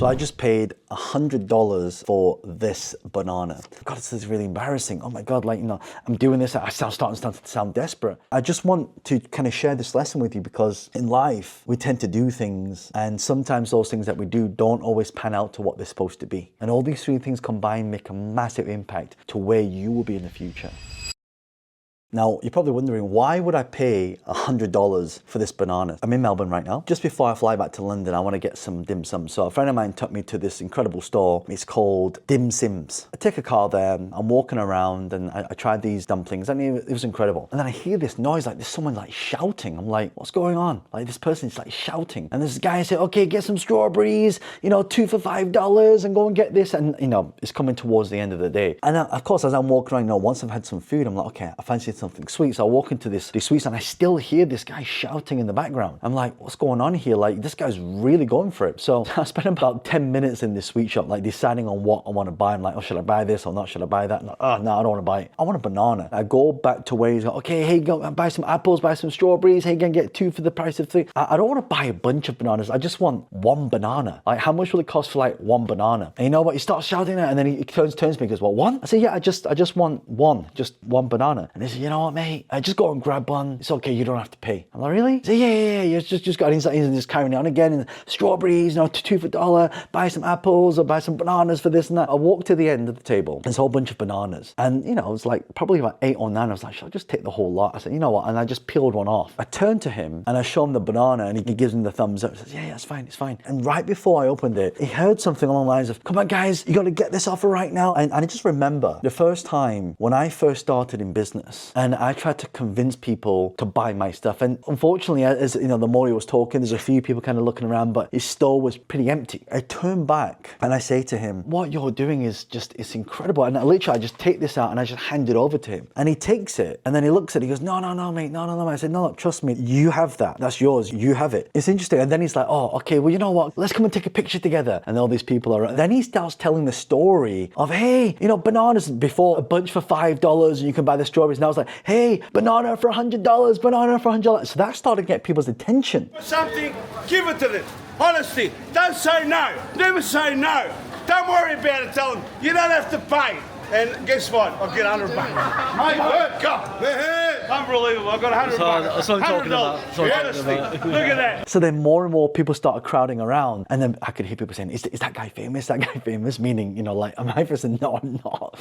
So I just paid $100 for this banana. God, this is really embarrassing. Oh my God, like, I'm doing this. I'm starting to sound desperate. I just want to kind of share this lesson with you because in life, we tend to do things and sometimes those things that we do don't always pan out to what they're supposed to be. And all these three things combined make a massive impact to where you will be in the future. Now, you're probably wondering, why would I pay $100 for this banana? I'm in Melbourne right now. Just before I fly back to London, I want to get some dim sum. So a friend of mine took me to this incredible store. It's called Dim Sims. I take a car there, I'm walking around and I tried these dumplings and it was incredible. And then I hear this noise, like there's someone like shouting. I'm like, what's going on? Like this person's like shouting. And this guy said, okay, get some strawberries, 2 for $5 and go and get this. And it's coming towards the end of the day. And of course, as I'm walking around, once I've had some food, I'm like, okay, I fancy something sweet. So I walk into these sweets and I still hear this guy shouting in the background. I'm like, what's going on here? Like this guy's really going for it. So I spent about 10 minutes in this sweet shop, like deciding on what I want to buy. I'm like, oh, should I buy this or not? Should I buy that? No, I don't want to buy it. I want a banana. I go back to where he's like, okay, hey, go buy some apples, buy some strawberries. Hey, can get 2 for the price of 3. I don't want to buy a bunch of bananas. I just want one banana. Like how much will it cost for like one banana? And you know what? He starts shouting that and then he turns to me and goes, well, one? I say, yeah, I just want just one banana. And he said, you know what, mate? I just go and grab one. It's okay, you don't have to pay. I'm like, really? So yeah, just got inside and just carrying it on again. And strawberries, 2 for $1, buy some apples or buy some bananas for this and that. I walked to the end of the table. There's a whole bunch of bananas. And it was like probably about 8 or 9. I was like, should I just take the whole lot? I said, you know what? And I just peeled one off. I turned to him and I show him the banana and he gives me the thumbs up. He says, yeah, it's fine, it's fine. And right before I opened it, he heard something along the lines of, come on guys, you got to get this offer right now. And I just remember the first time when I first started in business and I tried to convince people to buy my stuff. And unfortunately, as the more he was talking, there's a few people kind of looking around, but his store was pretty empty. I turn back and I say to him, what you're doing is it's incredible. And I just take this out and I just hand it over to him. And he takes it and then he looks at it, he goes, no, mate, no. I said, no, trust me, you have that. That's yours, you have it. It's interesting. And then he's like, oh, okay, well, you know what? Let's come and take a picture together. And all these people are, then he starts telling the story of, hey, bananas before a bunch for $5 and you can buy the strawberries. And I was like, hey, banana for $100, banana for $100. So that started to get people's attention. Something, give it to them. Honestly, don't say no. Never say no. Don't worry about it. Tell them you don't have to pay. And guess what? I'll get $100. Mate, go. Unbelievable. I've got $100. That's what I'm talking about. Honestly, look at that. So then more and more people started crowding around. And then I could hear people saying, is that guy famous? That guy famous? Meaning, like, am I person? No, I'm not.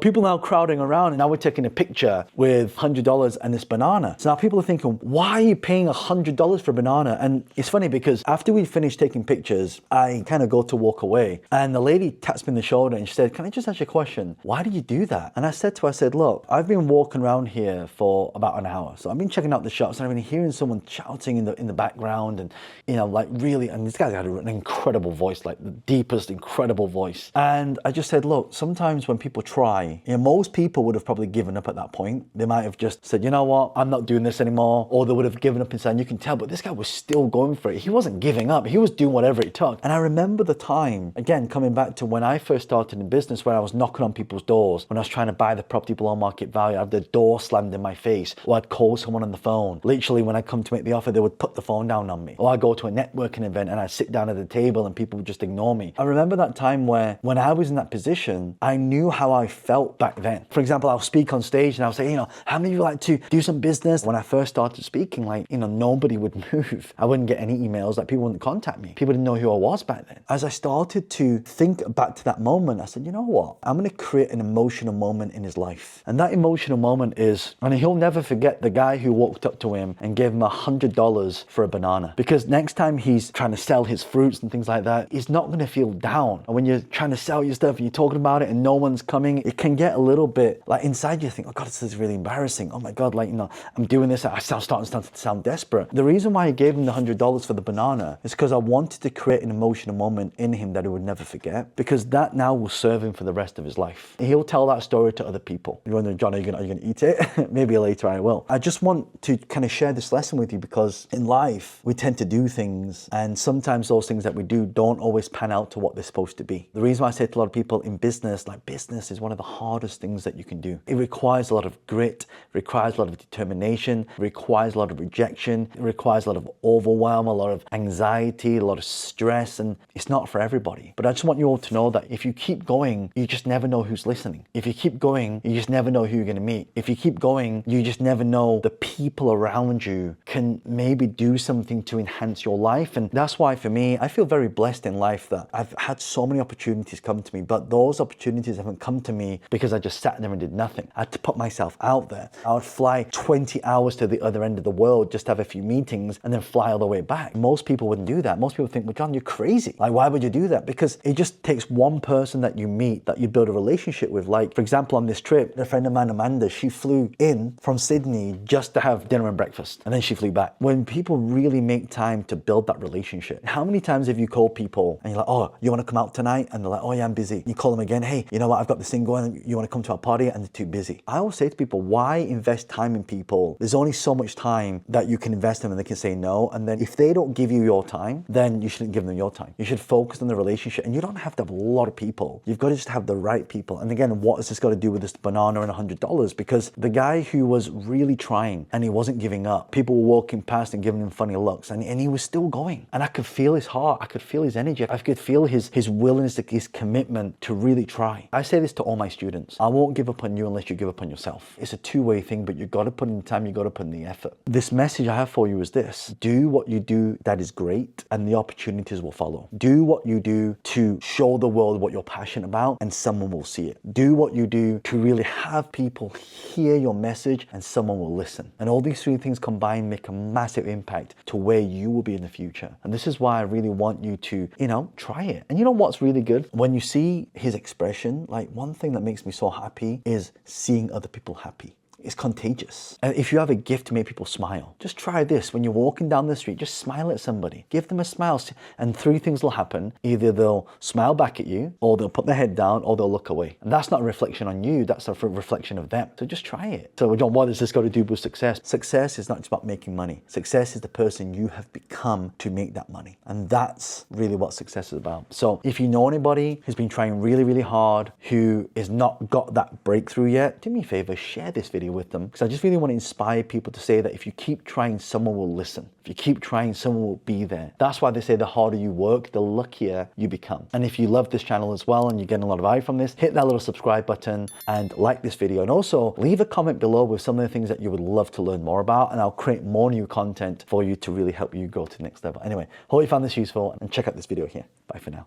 People now crowding around and now we're taking a picture with $100 and this banana. So now people are thinking, why are you paying $100 for a banana? And it's funny because after we finished taking pictures, I kind of go to walk away. And the lady taps me on the shoulder and she said, can I just ask you a question? Why did you do that? And I said to her, look, I've been walking around here for about an hour. So I've been checking out the shops and I've been hearing someone shouting in the background and, like really, and this guy had an incredible voice, like the deepest, incredible voice. And I just said, look, sometimes when people try, most people would have probably given up at that point. They might have just said, you know what, I'm not doing this anymore. Or they would have given up and said, you can tell, but this guy was still going for it. He wasn't giving up. He was doing whatever it took. And I remember the time, again, coming back to when I first started in business, where I was knocking on people's doors, when I was trying to buy the property below market value, I'd have the door slammed in my face, or I'd call someone on the phone. Literally, when I come to make the offer, they would put the phone down on me. Or I'd go to a networking event and I'd sit down at the table and people would just ignore me. I remember that time where when I was in that position, I knew how I felt back then. For example, I'll speak on stage and I'll say, how many of you like to do some business? When I first started speaking, nobody would move. I wouldn't get any emails, people wouldn't contact me. People didn't know who I was back then. As I started to think back to that moment, I said, you know what? I'm going to create an emotional moment in his life. And that emotional moment is, and he'll never forget the guy who walked up to him and gave him $100 for a banana. Because next time he's trying to sell his fruits and things like that, he's not going to feel down. And when you're trying to sell your stuff and you're talking about it and no one's coming, it can get a little bit like inside you think, oh God, this is really embarrassing. Oh my God, I'm doing this. I'm starting to sound desperate. The reason why I gave him the $100 for the banana is because I wanted to create an emotional moment in him that he would never forget, because that now will serve him for the rest of his life. He'll tell that story to other people. You're wondering, John, are you going to eat it? Maybe maybe later I will. I just want to kind of share this lesson with you because in life, we tend to do things and sometimes those things that we do don't always pan out to what they're supposed to be. The reason why I say to a lot of people in business, like business is one of the hardest things that you can do. It requires a lot of grit, requires a lot of determination, requires a lot of rejection, it requires a lot of overwhelm, a lot of anxiety, a lot of stress, and it's not for everybody. But I just want you all to know that if you keep going, you just never know who's listening. If you keep going, you just never know who you're going to meet. If you keep going, you just never know the people around you can maybe do something to enhance your life. And that's why for me, I feel very blessed in life that I've had so many opportunities come to me, but those opportunities haven't come to me because I just sat there and did nothing. I had to put myself out there. I would fly 20 hours to the other end of the world just to have a few meetings and then fly all the way back. Most people wouldn't do that. Most people think, well, John, you're crazy. Like, why would you do that? Because it just takes one person that you meet that you build a relationship with. Like, for example, on this trip, a friend of mine, Amanda, she flew in from Sydney just to have dinner and breakfast, and then she flew back. When people really make time to build that relationship, how many times have you called people and you're like, oh, you want to come out tonight? And they're like, oh yeah, I'm busy. You call them again, hey, you know what, I've got this thing going, you want to come to our party? And they're too busy. I always say to people, why invest time in people? There's only so much time that you can invest in and they can say no. And then if they don't give you your time, then you shouldn't give them your time. You should focus on the relationship, and you don't have to have a lot of people. You've got to just have the right people. And again, what has this got to do with this banana and $100? Because the guy who was really trying and he wasn't giving up, people were walking past and giving him funny looks, and he was still going. And I could feel his heart. I could feel his energy. I could feel his willingness, his commitment to really try. I say this to all my students. I won't give up on you unless you give up on yourself. It's a two-way thing, but you've got to put in the time, you've got to put in the effort. This message I have for you is this: do what you do that is great, and the opportunities will follow. Do what you do to show the world what you're passionate about, and someone will see it. Do what you do to really have people hear your message, and someone will listen. And all these three things combined make a massive impact to where you will be in the future. And this is why I really want you to, try it. And you know what's really good? When you see his expression, like, one thing that makes me so happy is seeing other people happy. It's contagious. And if you have a gift to make people smile, just try this. When you're walking down the street, just smile at somebody. Give them a smile, and three things will happen. Either they'll smile back at you, or they'll put their head down, or they'll look away. And that's not a reflection on you, that's a reflection of them. So just try it. So John, what has this got to do with success? Success is not just about making money. Success is the person you have become to make that money. And that's really what success is about. So if you know anybody who's been trying really, really hard, who has not got that breakthrough yet, do me a favor, share this video with them, because I just really want to inspire people to say that if you keep trying, someone will listen. If you keep trying, someone will be there. That's why they say the harder you work, the luckier you become. And if you love this channel as well and you're getting a lot of value from this, hit that little subscribe button and like this video. And also leave a comment below with some of the things that you would love to learn more about, and I'll create more new content for you to really help you go to the next level. Anyway, hope you found this useful, and check out this video here. Bye for now.